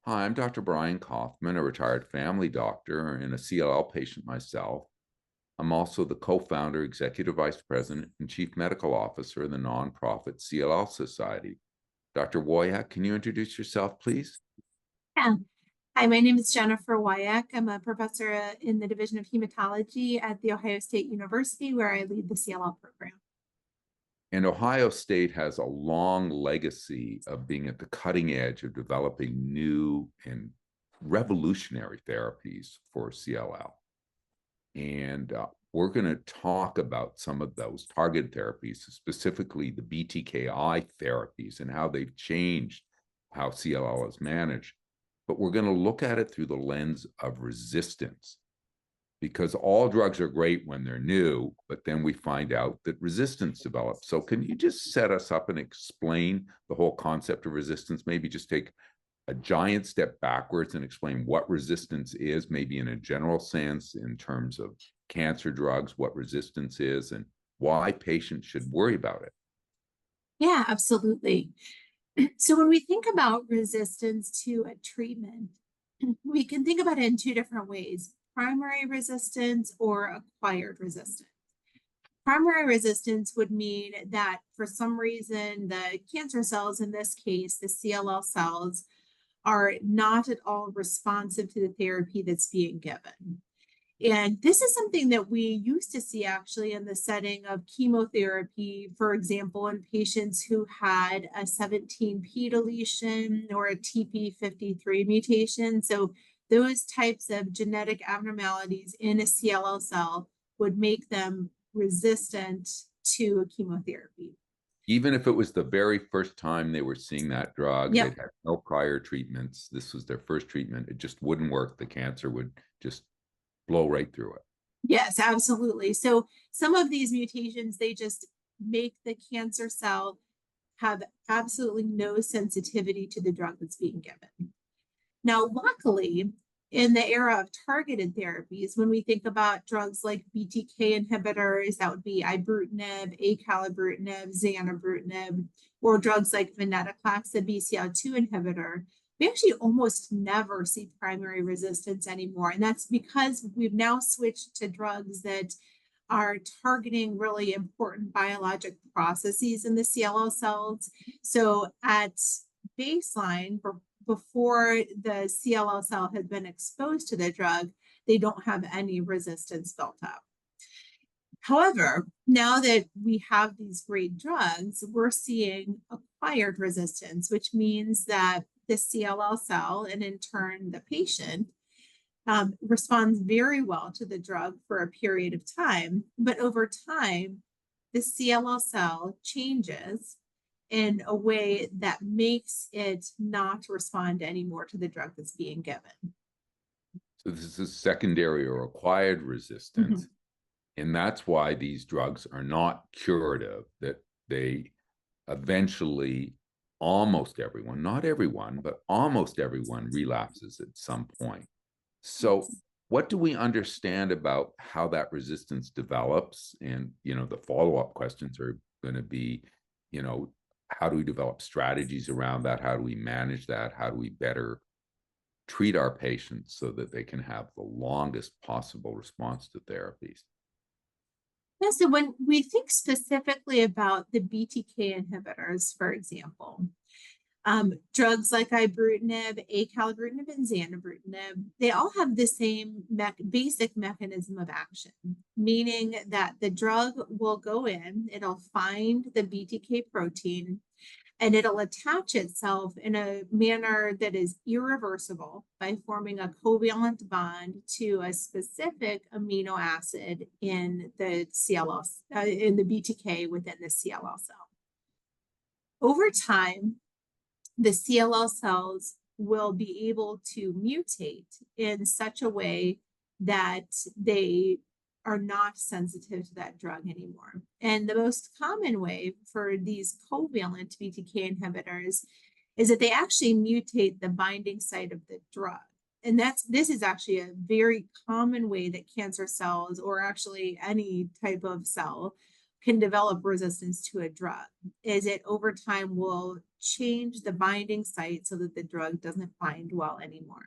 Hi, I'm Dr. Brian Koffman, a retired family doctor and a CLL patient myself. I'm also the co-founder, executive vice president, and chief medical officer of the nonprofit CLL Society. Dr. Woyach, can you introduce yourself, please? Yeah. Hi, my name is Jennifer Woyach. I'm a professor in the Division of Hematology at The Ohio State University, where I lead the CLL program. And Ohio State has a long legacy of being at the cutting edge of developing new and revolutionary therapies for CLL. And we're going to talk about some of those targeted therapies, specifically the BTKi therapies and how they've changed how CLL is managed. But we're going to look at it through the lens of resistance, because all drugs are great when they're new, but then we find out that resistance develops. So can you just set us up and explain the whole concept of resistance? Maybe just take a giant step backwards and explain what resistance is, maybe in a general sense, in terms of cancer drugs, what resistance is, and why patients should worry about it. Yeah, absolutely. So when we think about resistance to a treatment, we can think about it in two different ways: primary resistance or acquired resistance. Primary resistance would mean that for some reason, the cancer cells, in this case, the CLL cells, are not at all responsive to the therapy that's being given. And this is something that we used to see actually in the setting of chemotherapy, for example, in patients who had a 17p deletion or a TP53 mutation. So those types of genetic abnormalities in a CLL cell would make them resistant to chemotherapy. Even if it was the very first time they were seeing that drug, Yep. they'd had no prior treatments, this was their first treatment, it just wouldn't work. The cancer would just blow right through it. Yes, absolutely. So some of these mutations, they just make the cancer cell have absolutely no sensitivity to the drug that's being given. Now, luckily, in the era of targeted therapies, when we think about drugs like BTK inhibitors, that would be ibrutinib, acalabrutinib, zanubrutinib, or drugs like venetoclax, the BCL2 inhibitor, we actually almost never see primary resistance anymore. And that's because we've now switched to drugs that are targeting really important biologic processes in the CLL cells. So at baseline, before the CLL cell has been exposed to the drug, they don't have any resistance built up. However, now that we have these great drugs, we're seeing acquired resistance, which means that the CLL cell, and in turn the patient, responds very well to the drug for a period of time. But over time, the CLL cell changes in a way that makes it not respond anymore to the drug that's being given. So this is secondary or acquired resistance. Mm-hmm. And that's why these drugs are not curative, that they eventually, almost everyone, not everyone, but almost everyone relapses at some point. So Yes. what do we understand about how that resistance develops? And, the follow-up questions are going to be, how do we develop strategies around that? How do we manage that? How do we better treat our patients so that they can have the longest possible response to therapies? Yeah, so when we think specifically about the BTK inhibitors, for example, drugs like ibrutinib, acalabrutinib, and zanubrutinib, they all have the same basic mechanism of action, meaning that the drug will go in, it'll find the BTK protein, and it'll attach itself in a manner that is irreversible by forming a covalent bond to a specific amino acid in the CLL, in the BTK within the CLL cell. Over time, the CLL cells will be able to mutate in such a way that they are not sensitive to that drug anymore. And the most common way for these covalent BTK inhibitors is that they actually mutate the binding site of the drug. And this is actually a very common way that cancer cells, or actually any type of cell, can develop resistance to a drug, is it over time will change the binding site so that the drug doesn't bind well anymore.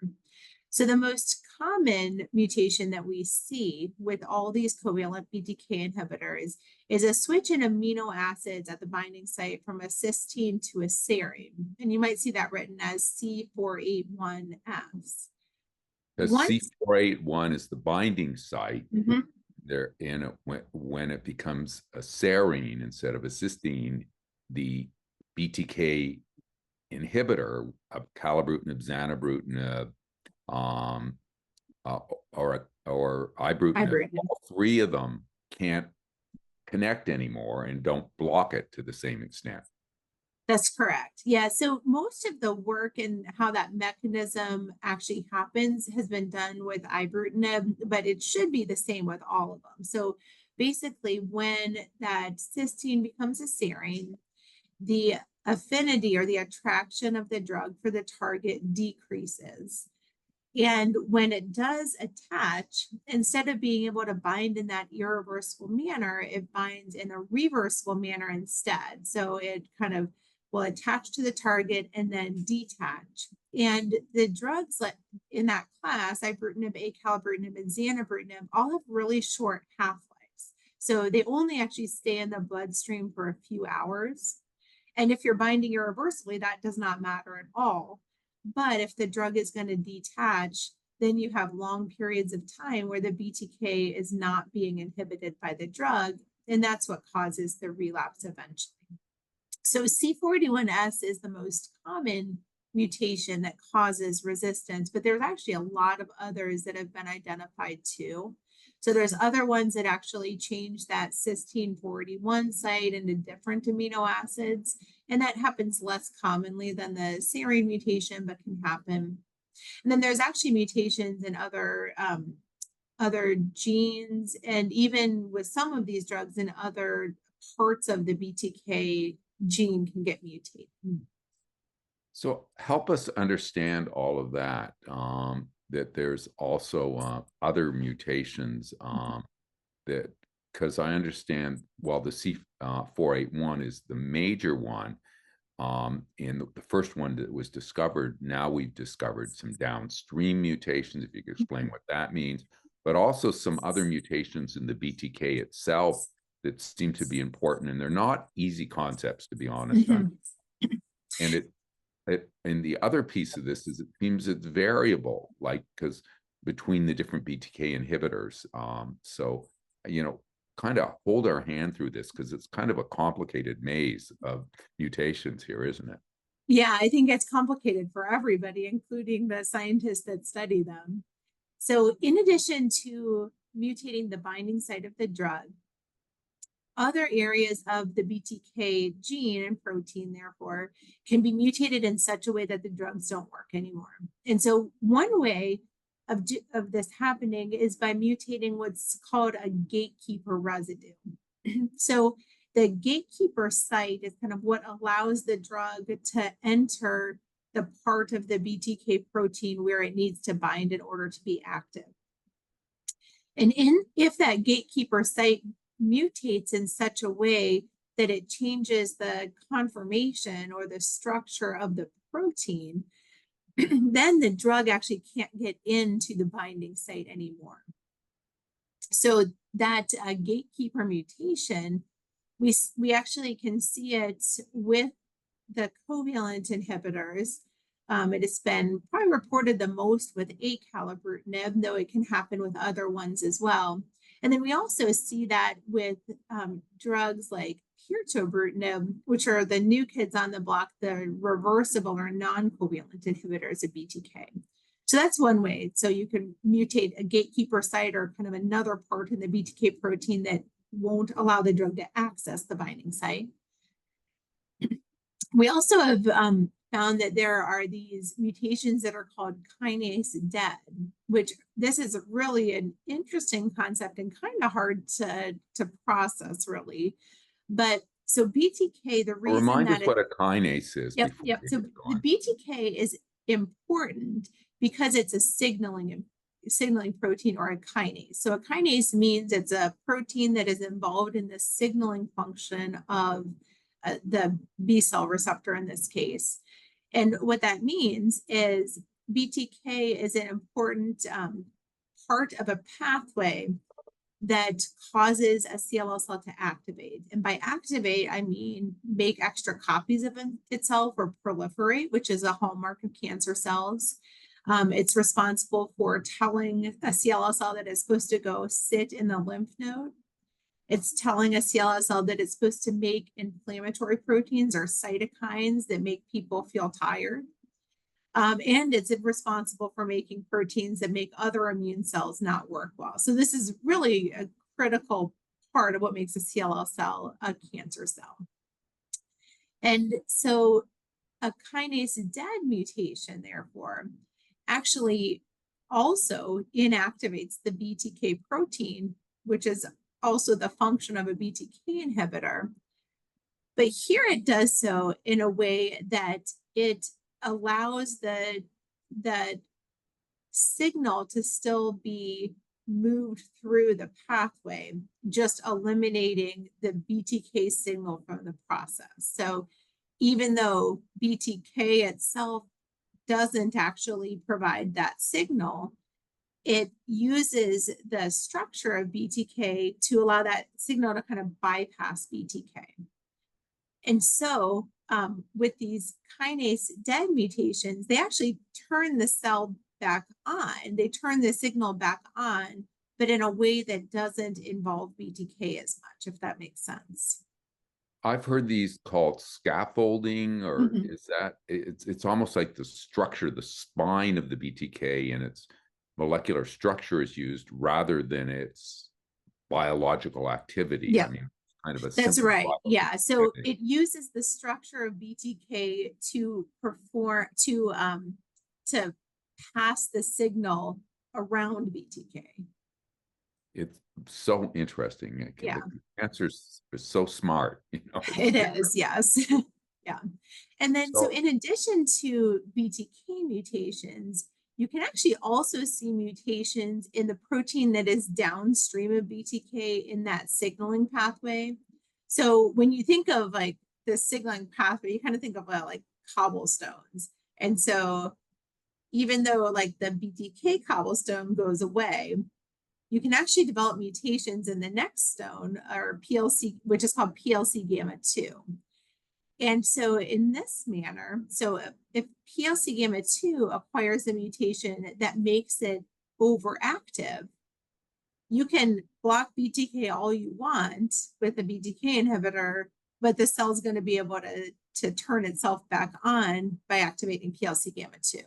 So the most common mutation that we see with all these covalent BTK inhibitors is a switch in amino acids at the binding site from a cysteine to a serine. And you might see that written as C481S. Because C481 is the binding site. There, and when it becomes a serine instead of a cysteine, the BTK inhibitor of acalabrutinib, zanubrutinib, or ibrutinib, all three of them can't connect anymore and don't block it to the same extent. That's correct. Yeah. So most of the work and how that mechanism actually happens has been done with ibrutinib, but it should be the same with all of them. So basically, when that cysteine becomes a serine, the affinity or the attraction of the drug for the target decreases. And when it does attach, instead of being able to bind in that irreversible manner, it binds in a reversible manner instead. So it kind of will attach to the target and then detach. And the drugs in that class, ibrutinib, acalabrutinib, and zanubrutinib, all have really short half-lives. So they only actually stay in the bloodstream for a few hours. And if you're binding irreversibly, that does not matter at all. But if the drug is going to detach, then you have long periods of time where the BTK is not being inhibited by the drug, and that's what causes the relapse eventually. So C481S is the most common mutation that causes resistance, but there's actually a lot of others that have been identified too. So there's other ones that actually change that cysteine 481 site into different amino acids, and that happens less commonly than the serine mutation, but can happen. And then there's actually mutations in other genes, and even with some of these drugs in other parts of the BTK gene can get mutated. So help us understand all of that. That there's also other mutations that, because I understand while the C481 is the major one, and the first one that was discovered, now we've discovered some downstream mutations, if you could explain what that means, but also some other mutations in the BTK itself that seem to be important, and they're not easy concepts, to be honest. And and the other piece of this is it seems it's variable, like, because between the different BTK inhibitors. So, kind of hold our hand through this, because it's kind of a complicated maze of mutations here, isn't it? Yeah, I think it's complicated for everybody, including the scientists that study them. So in addition to mutating the binding site of the drug, other areas of the BTK gene and protein, therefore, can be mutated in such a way that the drugs don't work anymore. And so one way of this happening is by mutating what's called a gatekeeper residue. So the gatekeeper site is kind of what allows the drug to enter the part of the BTK protein where it needs to bind in order to be active. And if that gatekeeper site mutates in such a way that it changes the conformation or the structure of the protein, then the drug actually can't get into the binding site anymore. So that gatekeeper mutation, we actually can see it with the covalent inhibitors. It has been probably reported the most with acalabrutinib, though it can happen with other ones as well. And then we also see that with drugs like pirtobrutinib, which are the new kids on the block, the reversible or non-covalent inhibitors of BTK. So that's one way. So you can mutate a gatekeeper site or kind of another part in the BTK protein that won't allow the drug to access the binding site. We also have found that there are these mutations that are called kinase dead, which this is really an interesting concept and kind of hard to process, really. But so BTK, the reason Remind that us what a kinase is. Yep. So the BTK is important because it's a signaling signaling protein or a kinase. So a kinase means it's a protein that is involved in the signaling function of the B cell receptor in this case. And what that means is BTK is an important part of a pathway that causes a CLL cell to activate. And by activate, I mean make extra copies of itself or proliferate, which is a hallmark of cancer cells. It's responsible for telling a CLL cell that it's supposed to go sit in the lymph node. It's telling a CLL cell that it's supposed to make inflammatory proteins or cytokines that make people feel tired. And it's responsible for making proteins that make other immune cells not work well. So this is really a critical part of what makes a CLL cell a cancer cell. And so a kinase dead mutation, therefore, actually also inactivates the BTK protein, which is also the function of a BTK inhibitor. But here it does so in a way that it allows the signal to still be moved through the pathway, just eliminating the BTK signal from the process. So even though BTK itself doesn't actually provide that signal, it uses the structure of BTK to allow that signal to kind of bypass BTK. And so with these kinase dead mutations, they actually turn the cell back on. They turn the signal back on, but in a way that doesn't involve BTK as much, if that makes sense. I've heard these called scaffolding, or is that it's almost like the structure, the spine of the BTK and its molecular structure is used rather than its biological activity. Yeah. I mean, kind of a That's right. Yeah. So it uses the structure of BTK to perform to pass the signal around BTK. It's so interesting. Yeah. Cancer is so smart. You know, it is, yes. Yeah. And then so in addition to BTK mutations, you can actually also see mutations in the protein that is downstream of BTK in that signaling pathway. So when you think of like the signaling pathway, you kind of think of like cobblestones. And so even though like the BTK cobblestone goes away, you can actually develop mutations in the next stone, or PLC, which is called PLC gamma 2. And so in this manner, so if PLC gamma 2 acquires a mutation that makes it overactive, you can block BTK all you want with a BTK inhibitor, but the cell's going to be able to turn itself back on by activating PLC gamma 2.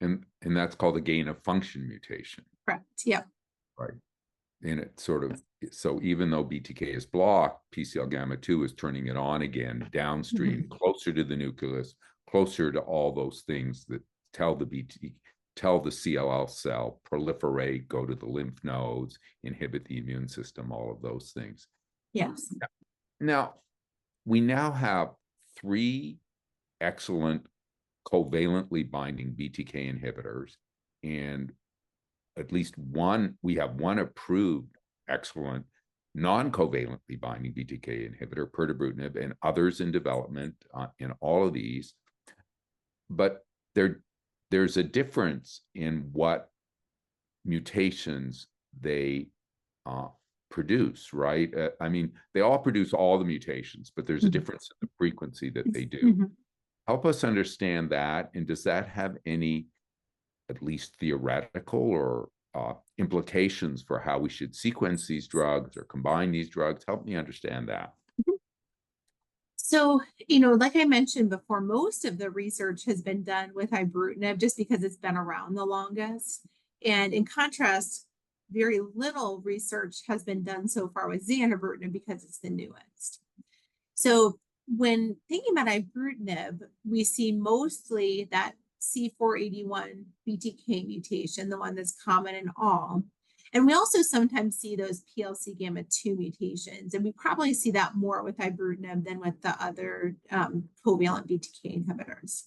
And that's called a gain of function mutation. Correct. Yeah. Right. And it sort of, so even though BTK is blocked, PCL gamma 2 is turning it on again downstream, closer to the nucleus, closer to all those things that tell the CLL cell proliferate, go to the lymph nodes, inhibit the immune system, all of those things. Yes. Now, we now have 3 excellent covalently binding BTK inhibitors, and at least one, we have one approved excellent non-covalently binding BTK inhibitor, pirtobrutinib, and others in development in all of these. But there's a difference in what mutations they produce, right? I mean, they all produce all the mutations, but there's a difference in the frequency that they do. Help us understand that, and does that have any, at least theoretical or implications for how we should sequence these drugs or combine these drugs? Help me understand that. So, like I mentioned before, most of the research has been done with ibrutinib just because it's been around the longest. And in contrast, very little research has been done so far with zanubrutinib because it's the newest. So when thinking about ibrutinib, we see mostly that C481 BTK mutation, the one that's common in all. And we also sometimes see those PLC gamma 2 mutations, and we probably see that more with ibrutinib than with the other covalent BTK inhibitors.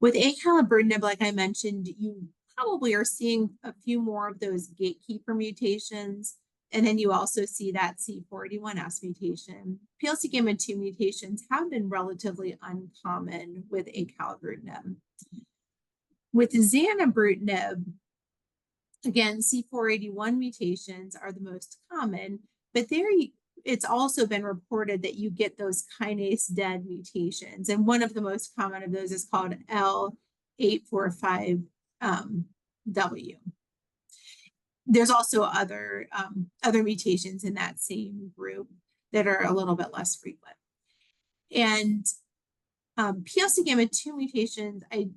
With acalabrutinib, like I mentioned, you probably are seeing a few more of those gatekeeper mutations. And then you also see that C481S mutation. PLC gamma 2 mutations have been relatively uncommon with acalabrutinib. With zanubrutinib, again, C481 mutations are the most common, but it's also been reported that you get those kinase dead mutations. And one of the most common of those is called L845W. There's also other mutations in that same group that are a little bit less frequent. And PLC gamma 2 mutations, I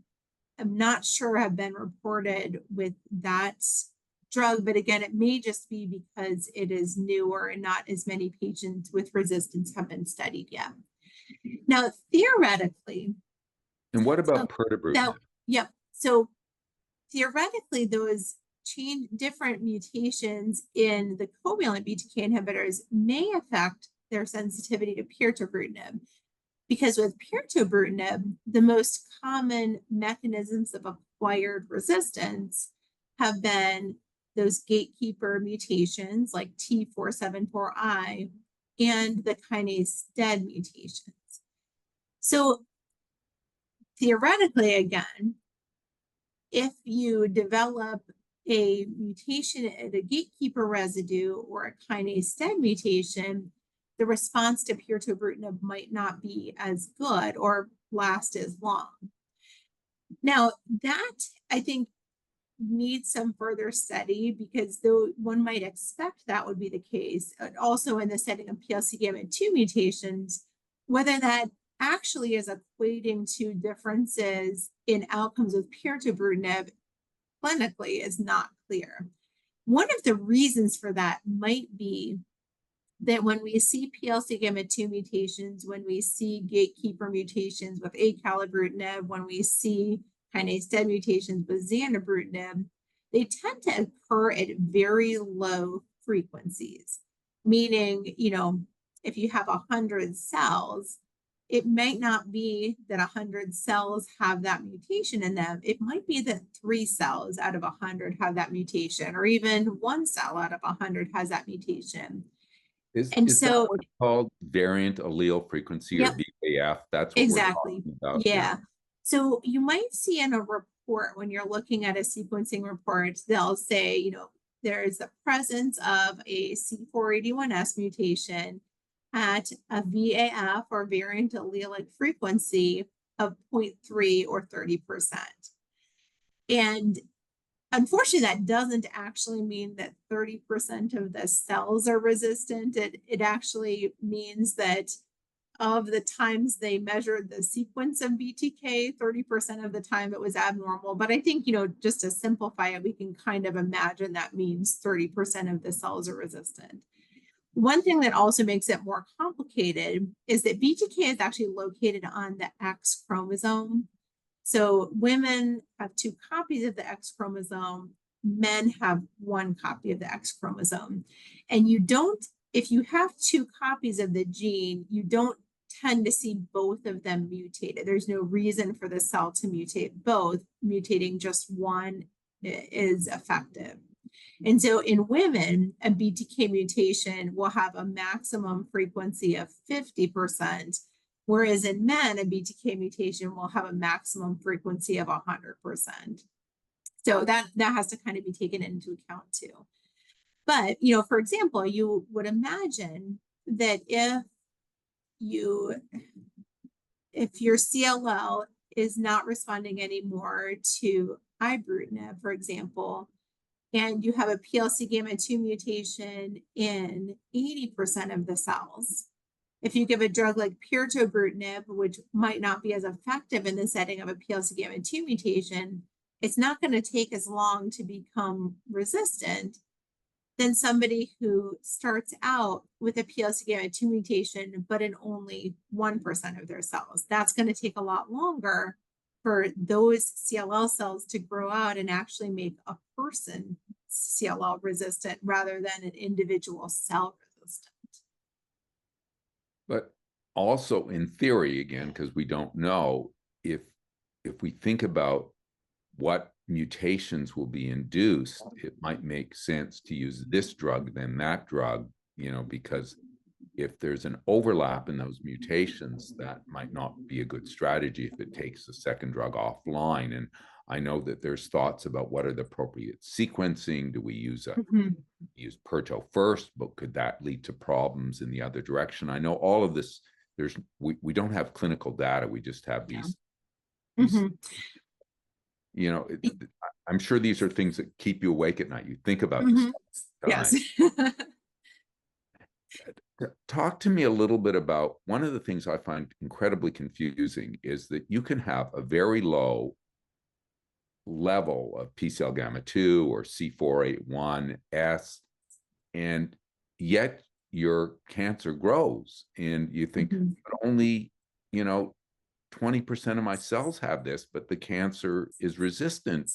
am not sure have been reported with that drug, but again, it may just be because it is newer and not as many patients with resistance have been studied yet. Now, theoretically. And what about pirtobrutinib? Yep. So theoretically, those different mutations in the covalent BTK inhibitors may affect their sensitivity to pirtobrutinib. Because with pirtobrutinib, the most common mechanisms of acquired resistance have been those gatekeeper mutations like T474I and the kinase dead mutations. So theoretically, again, if you develop a mutation at a gatekeeper residue or a kinase dead mutation, the response to pirtobrutinib might not be as good or last as long. Now, that I think needs some further study, because though one might expect that would be the case, also in the setting of PLC gamma 2 mutations, whether that actually is equating to differences in outcomes with pirtobrutinib clinically is not clear. One of the reasons for that might be that when we see PLC gamma 2 mutations, when we see gatekeeper mutations with acalabrutinib, when we see kinase dead mutations with zanubrutinib, they tend to occur at very low frequencies. Meaning, if you have 100 cells, it might not be that 100 cells have that mutation in them. It might be that 3 cells out of 100 have that mutation, or even 1 cell out of 100 has that mutation. Is that what's called variant allele frequency, yep, or VAF? That's what exactly. we're talking about. Yeah. So you might see in a report, when you're looking at a sequencing report, they'll say, there's the presence of a C481S mutation at a VAF or variant allelic frequency of 0.3 or 30%. And unfortunately, that doesn't actually mean that 30% of the cells are resistant. It actually means that of the times they measured the sequence of BTK, 30% of the time it was abnormal. But I think, just to simplify it, we can kind of imagine that means 30% of the cells are resistant. One thing that also makes it more complicated is that BTK is actually located on the X chromosome. So women have 2 copies of the X chromosome, men have 1 copy of the X chromosome. And if you have 2 copies of the gene, you don't tend to see both of them mutated. There's no reason for the cell to mutate both. Mutating just one is effective. And so in women, a BTK mutation will have a maximum frequency of 50%, whereas in men, a BTK mutation will have a maximum frequency of 100%. So that has to kind of be taken into account too. But, for example, you would imagine that if your CLL is not responding anymore to ibrutinib, for example, and you have a PLC gamma 2 mutation in 80% of the cells, if you give a drug like pirtobrutinib, which might not be as effective in the setting of a PLC gamma 2 mutation, it's not going to take as long to become resistant than somebody who starts out with a PLC gamma 2 mutation, but in only 1% of their cells. That's going to take a lot longer for those CLL cells to grow out and actually make a person CLL resistant rather than an individual cell resistant. But also in theory, again, because we don't know, if we think about what mutations will be induced, it might make sense to use this drug than that drug, because if there's an overlap in those mutations, that might not be a good strategy if it takes the second drug offline. And I know that there's thoughts about what are the appropriate sequencing. Do we use use Perto first, but could that lead to problems in the other direction? I know all of this, we don't have clinical data. We just have these, I'm sure these are things that keep you awake at night. You think about this all the time. Yes. Talk to me a little bit about one of the things I find incredibly confusing is that you can have a very low level of PCL gamma 2 or C481S, and yet your cancer grows. And you think, but only, 20% of my cells have this, but the cancer is resistant.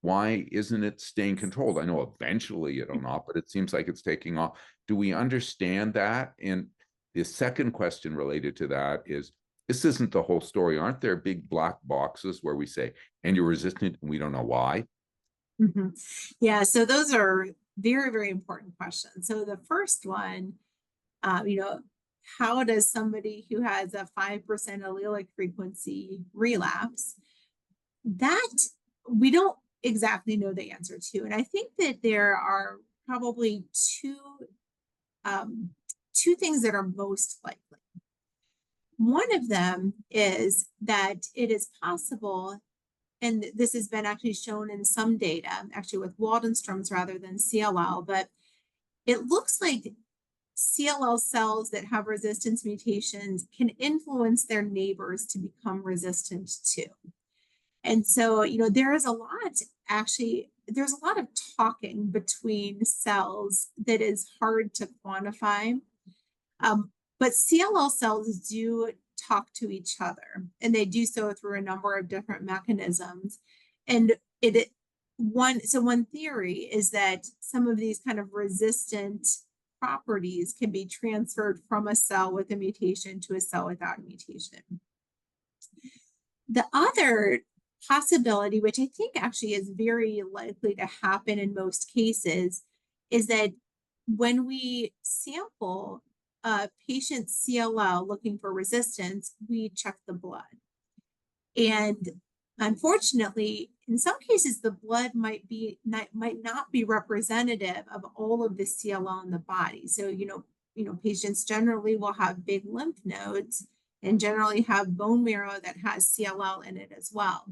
Why isn't it staying controlled? I know eventually it'll not, but it seems like it's taking off. Do we understand that? And the second question related to that is, this isn't the whole story. Aren't there big black boxes where we say, and you're resistant and we don't know why? Yeah, so those are very, very important questions. So the first one, how does somebody who has a 5% allelic frequency relapse? That we don't exactly know the answer to. And I think that there are probably two things that are most likely. One of them is that it is possible, and this has been actually shown in some data, actually with Waldenstrom's rather than CLL, but it looks like CLL cells that have resistance mutations can influence their neighbors to become resistant too. And so, there is a lot, actually, there's a lot of talking between cells that is hard to quantify. But CLL cells do talk to each other, and they do so through a number of different mechanisms. And one theory is that some of these kind of resistant properties can be transferred from a cell with a mutation to a cell without a mutation. The other possibility, which I think actually is very likely to happen in most cases, is that when we sample a patient's CLL looking for resistance, we check the blood. And unfortunately, in some cases, the blood might not be representative of all of the CLL in the body. So, patients generally will have big lymph nodes and generally have bone marrow that has CLL in it as well.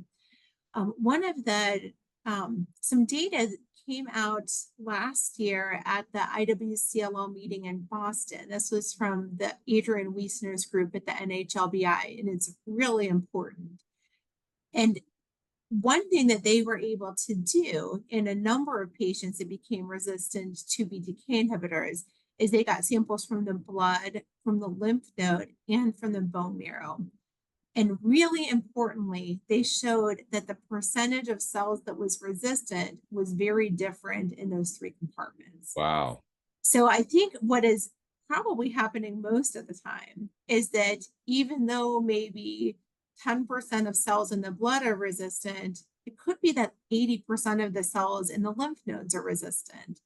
One of the, some data came out last year at the IWCLL meeting in Boston. This was from the Adrian Wiesner's group at the NHLBI, and it's really important. And one thing that they were able to do in a number of patients that became resistant to BTK inhibitors is they got samples from the blood, from the lymph node, and from the bone marrow. And really importantly, they showed that the percentage of cells that was resistant was very different in those three compartments. Wow. So I think what is probably happening most of the time is that even though maybe 10% of cells in the blood are resistant, it could be that 80% of the cells in the lymph nodes are resistant.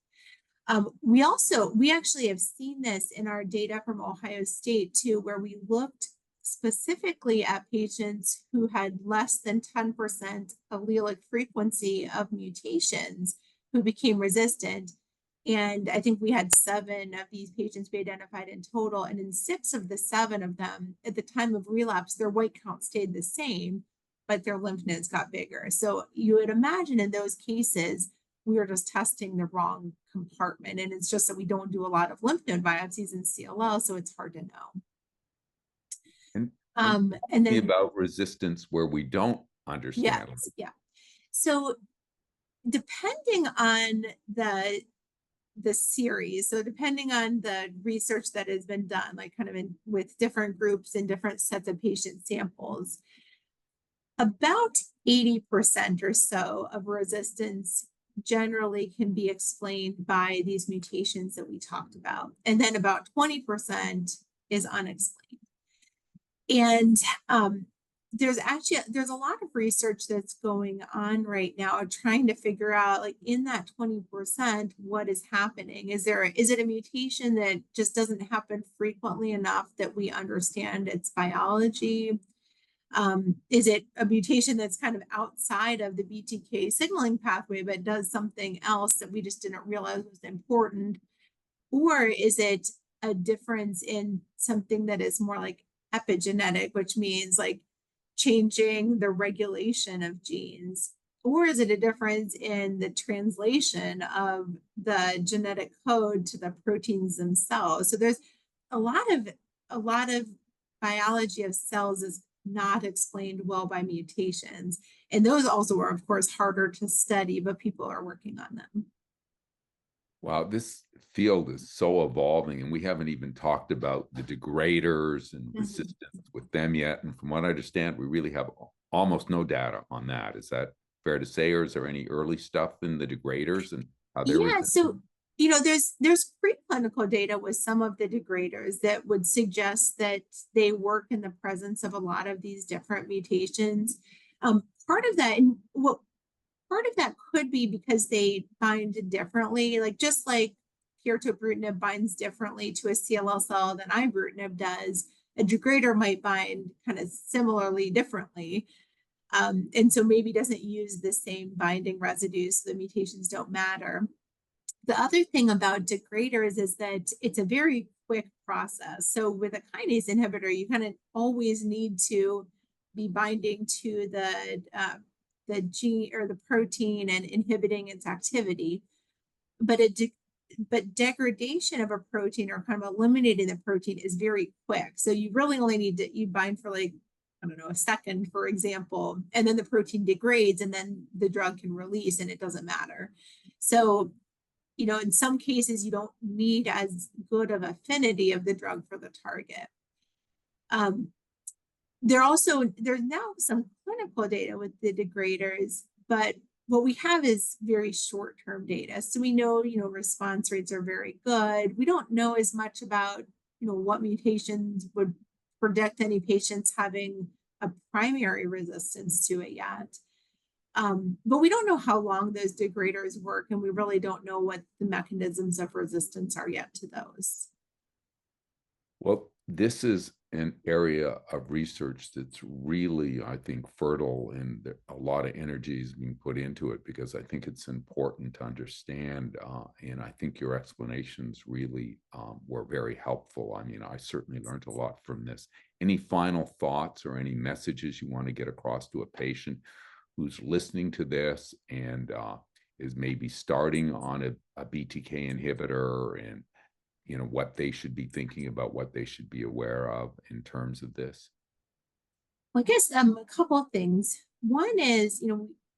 We actually have seen this in our data from Ohio State too, where we looked specifically at patients who had less than 10% allelic frequency of mutations who became resistant. And I think we had 7 of these patients we identified in total. And in 6 of the 7 of them, at the time of relapse, their white count stayed the same, but their lymph nodes got bigger. So you would imagine in those cases, we were just testing the wrong compartment. And it's just that we don't do a lot of lymph node biopsies in CLL, so it's hard to know. And then about resistance where we don't understand. Yeah. So depending on the series, so depending on the research that has been done, like kind of with different groups and different sets of patient samples, about 80% or so of resistance generally can be explained by these mutations that we talked about. And then about 20% is unexplained. And there's a lot of research that's going on right now trying to figure out, like, in that 20%, what is happening. Is it a mutation that just doesn't happen frequently enough that we understand its biology? Is it a mutation that's kind of outside of the BTK signaling pathway but does something else that we just didn't realize was important? Or is it a difference in something that is more like epigenetic, which means like changing the regulation of genes? Or is it a difference in the translation of the genetic code to the proteins themselves? So there's a lot of a lot of biology of cells is not explained well by mutations. And those also are, of course, harder to study, but people are working on them. Wow, this field is so evolving, and we haven't even talked about the degraders and Mhm. resistance with them yet. And from what I understand, we really have almost no data on that. Is that fair to say, or is there any early stuff in the degraders and how they're Yeah, resistant? so there's preclinical data with some of the degraders that would suggest that they work in the presence of a lot of these different mutations. Part of that, and what part of that could be because they bind differently, like just like pirtobrutinib binds differently to a CLL cell than ibrutinib does, a degrader might bind kind of similarly differently. And so maybe doesn't use the same binding residues, so the mutations don't matter. The other thing about degraders is that it's a very quick process. So with a kinase inhibitor, you kind of always need to be binding to the gene or the protein and inhibiting its activity. But but degradation of a protein or kind of eliminating the protein is very quick. So you really only need to you bind for like, I don't know, a second, for example, and then the protein degrades and then the drug can release and it doesn't matter. So in some cases, you don't need as good of affinity of the drug for the target. Um, there's now some clinical data with the degraders, but what we have is very short-term data. So we know, response rates are very good. We don't know as much about, what mutations would predict any patients having a primary resistance to it yet. But we don't know how long those degraders work, and we really don't know what the mechanisms of resistance are yet to those. Well, this is an area of research that's really, I think, fertile, and a lot of energy is being put into it because I think it's important to understand. And I think your explanations really were very helpful. I mean, I certainly learned a lot from this. Any final thoughts or any messages you want to get across to a patient who's listening to this and is maybe starting on a BTK inhibitor, and what they should be thinking about, what they should be aware of in terms of this? Well, I guess a couple of things. One is,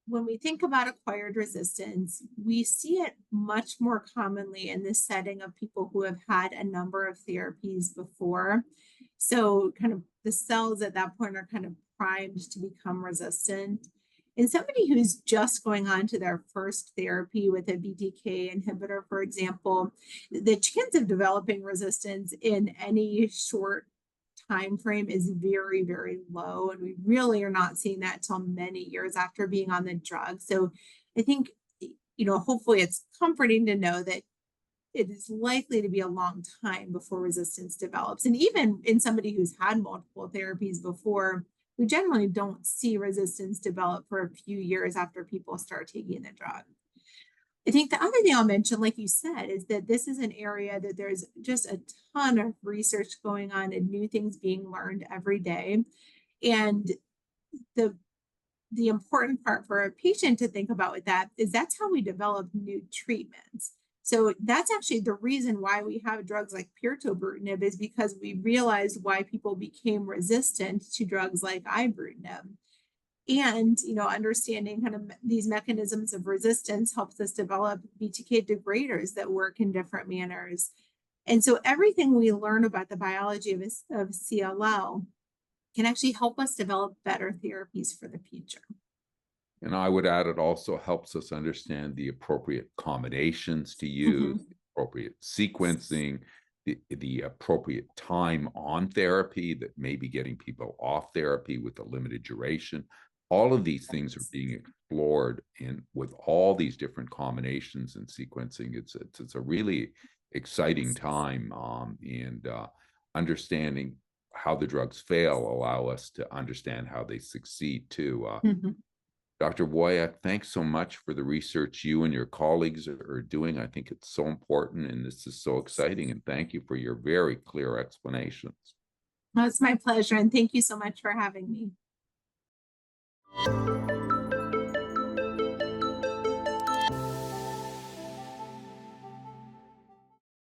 when we think about acquired resistance, we see it much more commonly in the setting of people who have had a number of therapies before. So, kind of the cells at that point are kind of primed to become resistant. In somebody who's just going on to their first therapy with a BTK inhibitor, for example, the chance of developing resistance in any short time frame is very, very low. And we really are not seeing that till many years after being on the drug. So I think, hopefully it's comforting to know that it is likely to be a long time before resistance develops. And even in somebody who's had multiple therapies before, we generally don't see resistance develop for a few years after people start taking the drug. I think the other thing I'll mention, like you said, is that this is an area that there's just a ton of research going on and new things being learned every day. And the the important part for a patient to think about with that is that's how we develop new treatments. So that's actually the reason why we have drugs like pirtobrutinib, is because we realized why people became resistant to drugs like ibrutinib. And understanding kind of these mechanisms of resistance helps us develop BTK degraders that work in different manners. And so everything we learn about the biology of CLL can actually help us develop better therapies for the future. And I would add, it also helps us understand the appropriate combinations to use, Mhm. appropriate sequencing, the appropriate time on therapy that may be getting people off therapy with a limited duration. All of these things are being explored with all these different combinations and sequencing. It's a really exciting time, and understanding how the drugs fail allow us to understand how they succeed too. Mhm. Dr. Woyach, thanks so much for the research you and your colleagues are doing. I think it's so important and this is so exciting. And thank you for your very clear explanations. Well, it's my pleasure, and thank you so much for having me.